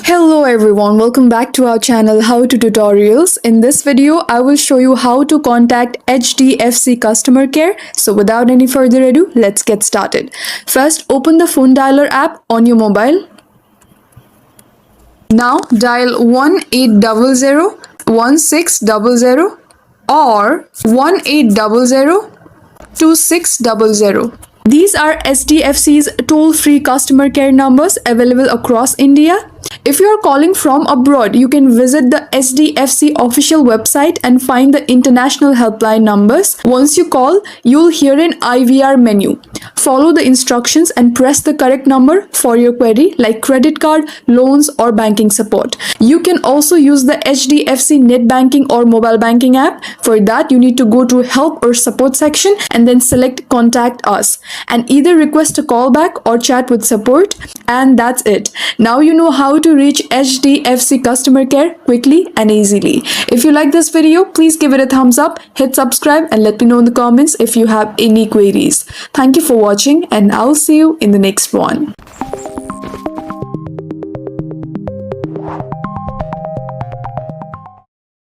Hello everyone, welcome back to our channel How to Tutorials. In this video, I will show you how to contact HDFC customer care. So without any further ado, let's get started. First, open the phone dialer app on your mobile. Now dial 1-800-1600 or 1-800-2600. These are HDFC's toll-free customer care numbers available across India. If you are calling from abroad, you can visit the HDFC official website and find the international helpline numbers. Once you call, you'll hear an IVR menu. Follow the instructions and press the correct number for your query like credit card, loans or banking support. You can also use the HDFC net banking or mobile banking app. For that, you need to go to help or support section and then select contact us and either request a call back or chat with support, and that's it. Now you know how to reach HDFC customer care quickly and easily. If you like this video, please give it a thumbs up, hit subscribe and let me know in the comments if you have any queries. Thank you for watching and I'll see you in the next one.